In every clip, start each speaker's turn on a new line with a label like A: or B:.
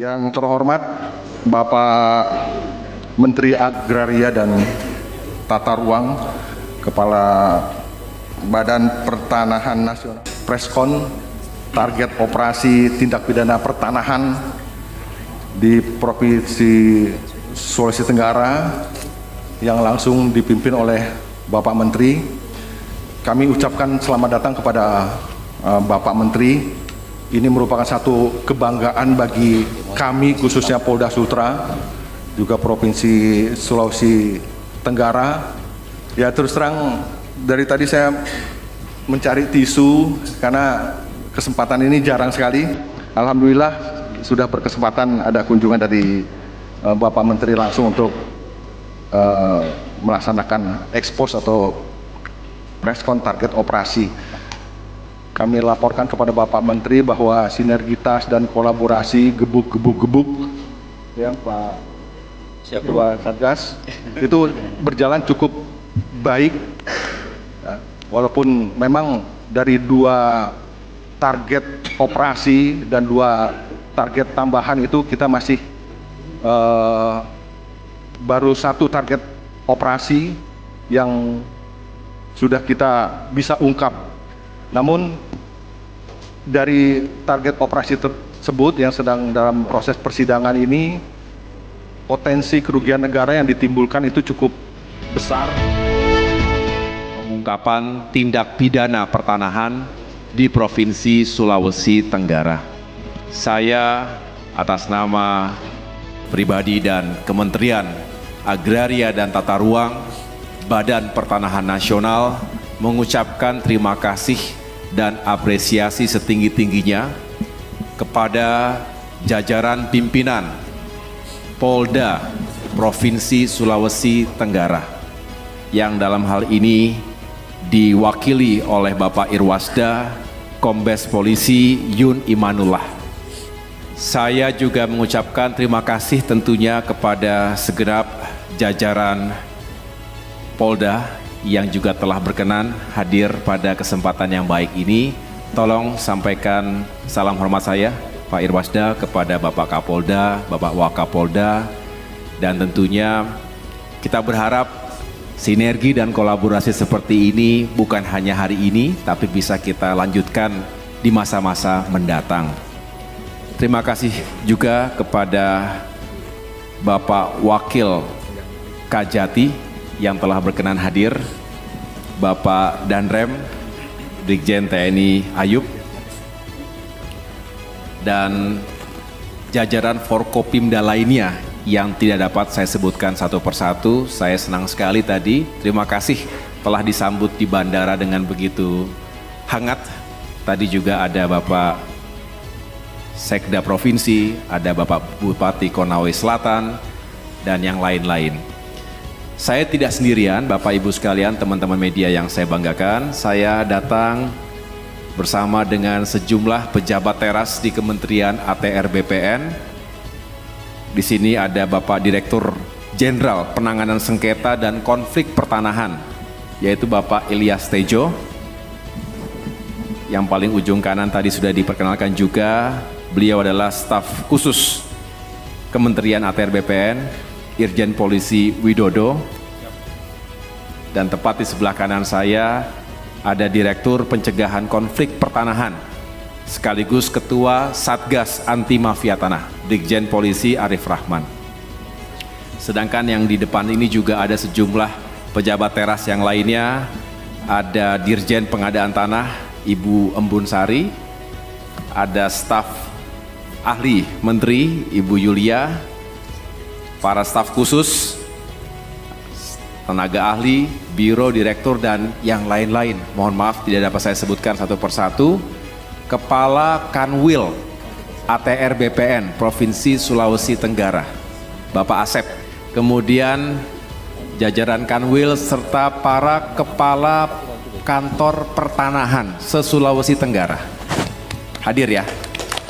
A: Yang terhormat Bapak Menteri Agraria dan Tata Ruang, Kepala Badan Pertanahan Nasional, Preskon target operasi tindak pidana pertanahan di Provinsi Sulawesi Tenggara yang langsung dipimpin oleh Bapak Menteri. Kami ucapkan selamat datang kepada Bapak Menteri. Ini merupakan satu kebanggaan bagi kami, khususnya Polda Sultra, juga Provinsi Sulawesi Tenggara. Ya, terus terang dari tadi saya mencari tisu karena kesempatan ini jarang sekali. Alhamdulillah sudah berkesempatan ada kunjungan dari Bapak Menteri langsung untuk melaksanakan ekspos atau preskon target operasi. Kami laporkan kepada Bapak Menteri bahwa sinergitas dan kolaborasi gebuk ya Pak Ketua Satgas itu berjalan cukup baik, ya, walaupun memang dari 2 target operasi dan 2 target tambahan itu kita masih baru 1 target operasi yang sudah kita bisa ungkap. Namun dari target operasi tersebut yang sedang dalam proses persidangan ini, potensi kerugian negara yang ditimbulkan itu cukup besar.
B: Pengungkapan tindak pidana pertanahan di Provinsi Sulawesi Tenggara. Saya atas nama pribadi dan Kementerian Agraria dan Tata Ruang, Badan Pertanahan Nasional mengucapkan terima kasih dan apresiasi setinggi-tingginya kepada jajaran pimpinan Polda Provinsi Sulawesi Tenggara yang dalam hal ini diwakili oleh Bapak Irwasda Kombes Polisi Yun Imanullah. Saya juga mengucapkan terima kasih tentunya kepada segenap jajaran Polda yang juga telah berkenan hadir pada kesempatan yang baik ini. Tolong sampaikan salam hormat saya, Pak Irwasda, kepada Bapak Kapolda, Bapak Wakapolda, dan tentunya kita berharap sinergi dan kolaborasi seperti ini bukan hanya hari ini, tapi bisa kita lanjutkan di masa-masa mendatang. Terima kasih juga kepada Bapak Wakil Kajati yang telah berkenan hadir, Bapak Danrem, Brigjen TNI Ayub, dan jajaran Forkopimda lainnya yang tidak dapat saya sebutkan satu persatu. Saya senang sekali tadi, terima kasih telah disambut di bandara dengan begitu hangat. Tadi juga ada Bapak Sekda Provinsi, ada Bapak Bupati Konawe Selatan, dan yang lain-lain. Saya tidak sendirian, Bapak Ibu sekalian, teman-teman media yang saya banggakan. Saya datang bersama dengan sejumlah pejabat teras di Kementerian ATR BPN. Di sini ada Bapak Direktur Jenderal Penanganan Sengketa dan Konflik Pertanahan, yaitu Bapak Ilyas Tejo. Yang paling ujung kanan tadi sudah diperkenalkan juga, beliau adalah staf khusus Kementerian ATR BPN, Irjen Polisi Widodo. Dan tepat di sebelah kanan saya ada Direktur Pencegahan Konflik Pertanahan sekaligus Ketua Satgas Anti Mafia Tanah, Brigjen Polisi Arif Rahman. Sedangkan yang di depan ini juga ada sejumlah pejabat teras yang lainnya. Ada Dirjen Pengadaan Tanah Ibu Embun Sari, ada staf ahli Menteri Ibu Yulia, para staf khusus, tenaga ahli, biro, direktur, dan yang lain-lain. Mohon maaf tidak dapat saya sebutkan satu persatu. Kepala Kanwil ATR BPN Provinsi Sulawesi Tenggara, Bapak Asep. Kemudian jajaran Kanwil serta para kepala kantor pertanahan se-Sulawesi Tenggara. Hadir ya.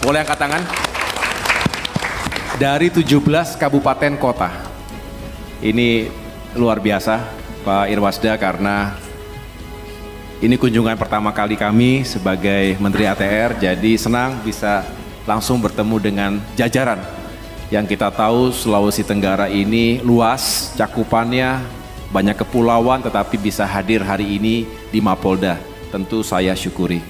B: Boleh angkat tangan? Dari 17 kabupaten kota. Ini luar biasa Pak Irwasda, karena ini kunjungan pertama kali kami sebagai Menteri ATR, jadi senang bisa langsung bertemu dengan jajaran. Yang kita tahu Sulawesi Tenggara ini luas cakupannya, banyak kepulauan, tetapi bisa hadir hari ini di Mapolda. Tentu saya syukuri.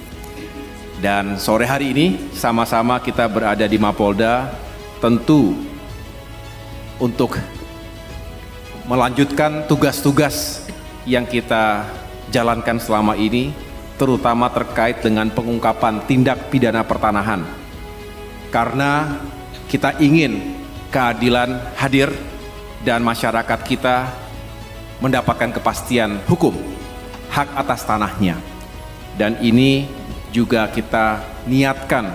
B: Dan sore hari ini sama-sama kita berada di Mapolda, tentu untuk melanjutkan tugas-tugas yang kita jalankan selama ini, terutama terkait dengan pengungkapan tindak pidana pertanahan. Karena kita ingin keadilan hadir dan masyarakat kita mendapatkan kepastian hukum, hak atas tanahnya. Dan ini juga kita niatkan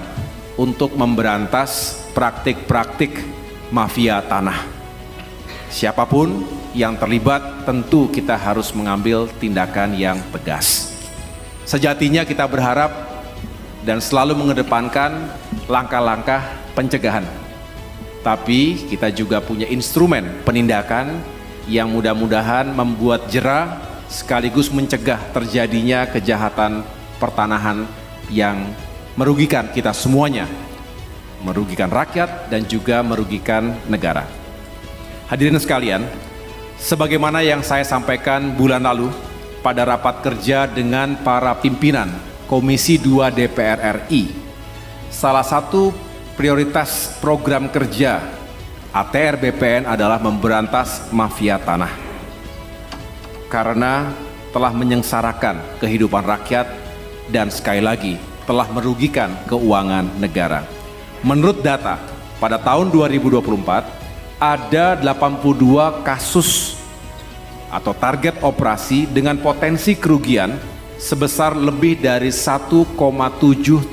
B: untuk memberantas praktik-praktik mafia tanah. Siapapun yang terlibat tentu kita harus mengambil tindakan yang tegas. Sejatinya kita berharap dan selalu mengedepankan langkah-langkah pencegahan. Tapi kita juga punya instrumen penindakan yang mudah-mudahan membuat jera sekaligus mencegah terjadinya kejahatan pertanahan yang merugikan kita semuanya, merugikan rakyat dan juga merugikan negara. Hadirin sekalian, sebagaimana yang saya sampaikan bulan lalu pada rapat kerja dengan para pimpinan Komisi 2 DPR RI, salah satu prioritas program kerja ATR BPN adalah memberantas mafia tanah. Karena telah menyengsarakan kehidupan rakyat dan sekali lagi telah merugikan keuangan negara. Menurut data, pada tahun 2024 ada 82 kasus atau target operasi dengan potensi kerugian sebesar lebih dari 1,7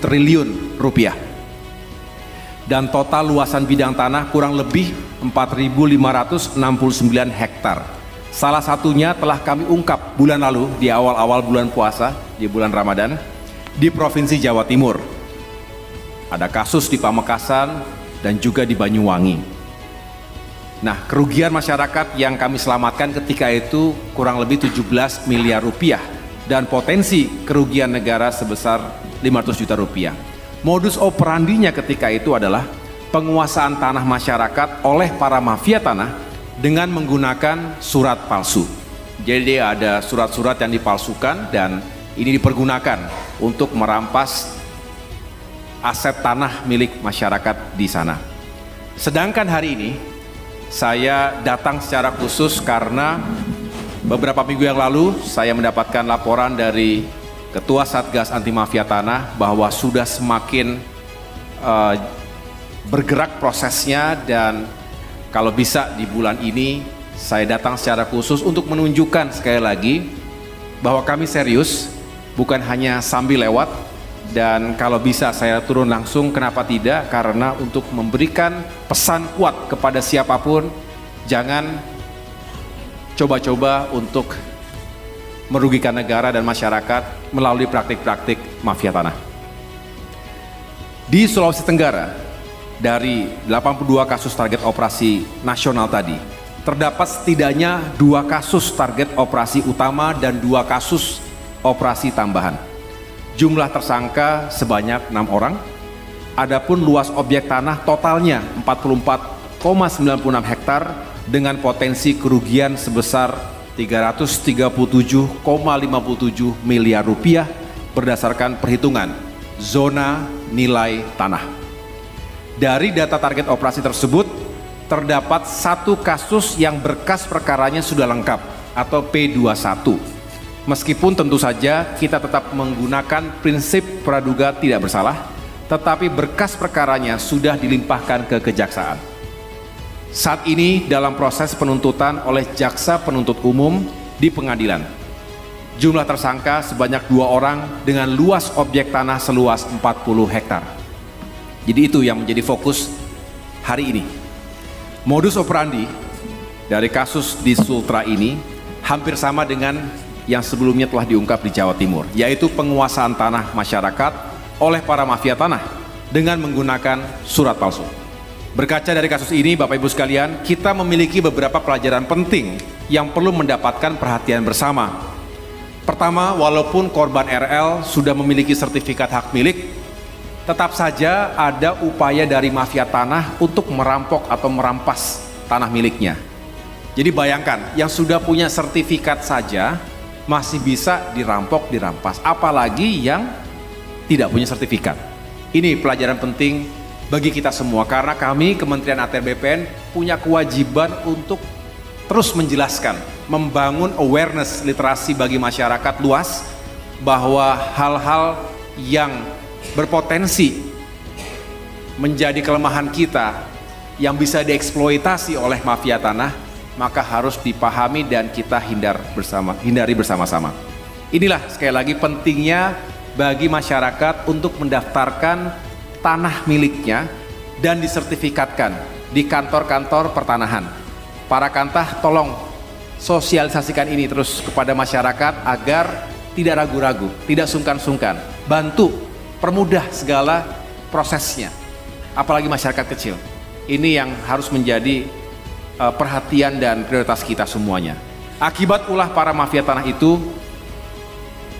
B: triliun rupiah. Dan total luasan bidang tanah kurang lebih 4.569 hektar. Salah satunya telah kami ungkap bulan lalu di awal-awal bulan puasa, di bulan Ramadan, di Provinsi Jawa Timur. Ada kasus di Pamekasan dan juga di Banyuwangi. Nah, kerugian masyarakat yang kami selamatkan ketika itu kurang lebih 17 miliar rupiah dan potensi kerugian negara sebesar 500 juta rupiah. Modus operandinya ketika itu adalah penguasaan tanah masyarakat oleh para mafia tanah dengan menggunakan surat palsu. Jadi ada surat-surat yang dipalsukan dan ini dipergunakan untuk merampas aset tanah milik masyarakat di sana. Sedangkan hari ini saya datang secara khusus karena beberapa minggu yang lalu saya mendapatkan laporan dari Ketua Satgas Anti Mafia Tanah bahwa sudah semakin bergerak prosesnya dan kalau bisa di bulan ini saya datang secara khusus untuk menunjukkan sekali lagi bahwa kami serius, bukan hanya sambil lewat, dan kalau bisa saya turun langsung, kenapa tidak, karena untuk memberikan pesan kuat kepada siapapun, jangan coba-coba untuk merugikan negara dan masyarakat melalui praktik-praktik mafia tanah. Di Sulawesi Tenggara, dari 82 kasus target operasi nasional tadi, terdapat setidaknya 2 kasus target operasi utama dan 2 kasus operasi tambahan. Jumlah tersangka sebanyak 6 orang, adapun luas objek tanah totalnya 44,96 hektar dengan potensi kerugian sebesar 337,57 miliar rupiah berdasarkan perhitungan zona nilai tanah. Dari data target operasi tersebut, terdapat 1 kasus yang berkas perkaranya sudah lengkap atau P21. Meskipun tentu saja kita tetap menggunakan prinsip praduga tidak bersalah, tetapi berkas perkaranya sudah dilimpahkan ke kejaksaan. Saat ini dalam proses penuntutan oleh jaksa penuntut umum di pengadilan. Jumlah tersangka sebanyak 2 orang dengan luas objek tanah seluas 40 hektar. Jadi itu yang menjadi fokus hari ini. Modus operandi dari kasus di Sultra ini hampir sama dengan yang sebelumnya telah diungkap di Jawa Timur, yaitu penguasaan tanah masyarakat oleh para mafia tanah dengan menggunakan surat palsu. Berkaca dari kasus ini, Bapak Ibu sekalian, kita memiliki beberapa pelajaran penting yang perlu mendapatkan perhatian bersama. Pertama, walaupun korban RL sudah memiliki sertifikat hak milik, tetap saja ada upaya dari mafia tanah untuk merampok atau merampas tanah miliknya. Jadi bayangkan, yang sudah punya sertifikat saja masih bisa dirampok, dirampas, apalagi yang tidak punya sertifikat. Ini pelajaran penting bagi kita semua, karena kami Kementerian ATR BPN punya kewajiban untuk terus menjelaskan, membangun awareness literasi bagi masyarakat luas bahwa hal-hal yang berpotensi menjadi kelemahan kita yang bisa dieksploitasi oleh mafia tanah, maka harus dipahami dan kita hindari bersama-sama. Inilah sekali lagi pentingnya bagi masyarakat untuk mendaftarkan tanah miliknya dan disertifikatkan di kantor-kantor pertanahan. Para kantah tolong sosialisasikan ini terus kepada masyarakat agar tidak ragu-ragu, tidak sungkan-sungkan, bantu, permudah segala prosesnya, apalagi masyarakat kecil. Ini yang harus menjadi perhatian dan prioritas kita semuanya. Akibat ulah para mafia tanah itu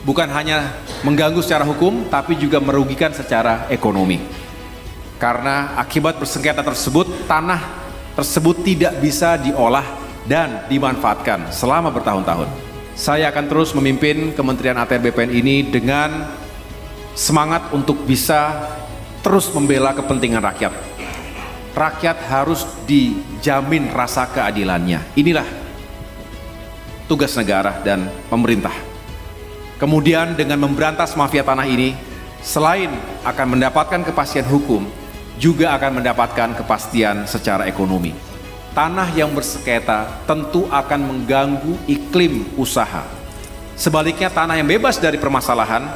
B: bukan hanya mengganggu secara hukum, tapi juga merugikan secara ekonomi. Karena akibat bersengketa tersebut, tanah tersebut tidak bisa diolah dan dimanfaatkan selama bertahun-tahun. Saya akan terus memimpin Kementerian ATR BPN ini dengan semangat untuk bisa terus membela kepentingan rakyat. Rakyat harus dijamin rasa keadilannya. Inilah tugas negara dan pemerintah. Kemudian dengan memberantas mafia tanah ini, selain akan mendapatkan kepastian hukum, juga akan mendapatkan kepastian secara ekonomi. Tanah yang bersengketa tentu akan mengganggu iklim usaha. Sebaliknya tanah yang bebas dari permasalahan,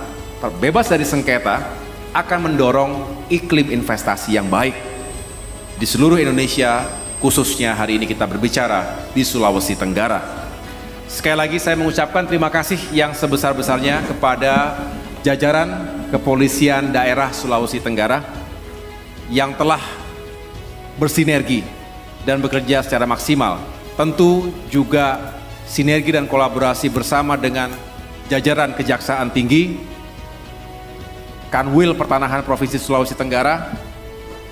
B: bebas dari sengketa, akan mendorong iklim investasi yang baik. Di seluruh Indonesia, khususnya hari ini kita berbicara di Sulawesi Tenggara. Sekali lagi saya mengucapkan terima kasih yang sebesar-besarnya kepada jajaran Kepolisian Daerah Sulawesi Tenggara yang telah bersinergi dan bekerja secara maksimal. Tentu juga sinergi dan kolaborasi bersama dengan jajaran Kejaksaan Tinggi, Kanwil Pertanahan Provinsi Sulawesi Tenggara,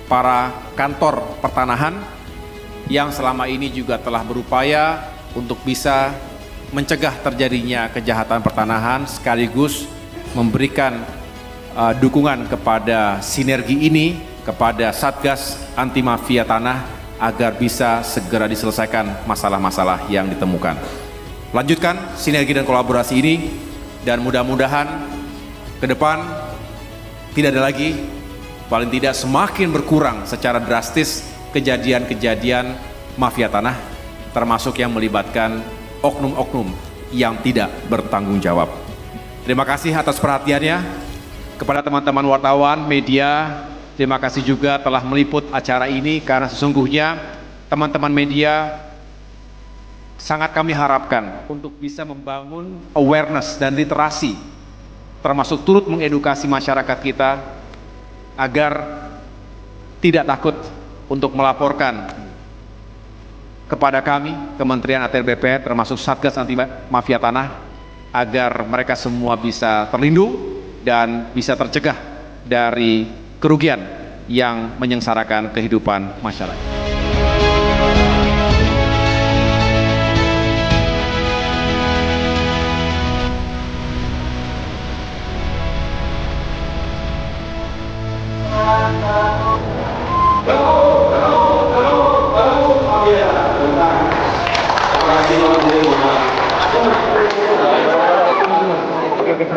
B: para kantor pertanahan yang selama ini juga telah berupaya untuk bisa mencegah terjadinya kejahatan pertanahan, sekaligus memberikan dukungan kepada sinergi ini kepada Satgas Anti Mafia Tanah agar bisa segera diselesaikan masalah-masalah yang ditemukan. Lanjutkan sinergi dan kolaborasi ini, dan mudah-mudahan ke depan tidak ada lagi, paling tidak semakin berkurang secara drastis kejadian-kejadian mafia tanah, termasuk yang melibatkan oknum-oknum yang tidak bertanggung jawab. Terima kasih atas perhatiannya. Kepada teman-teman wartawan, media, terima kasih juga telah meliput acara ini, karena sesungguhnya teman-teman media sangat kami harapkan untuk bisa membangun awareness dan literasi, termasuk turut mengedukasi masyarakat kita agar tidak takut untuk melaporkan kepada kami, Kementerian ATR BPN, termasuk Satgas Anti Mafia Tanah, agar mereka semua bisa terlindung dan bisa tercegah dari kerugian yang menyengsarakan kehidupan masyarakat.
C: Oke,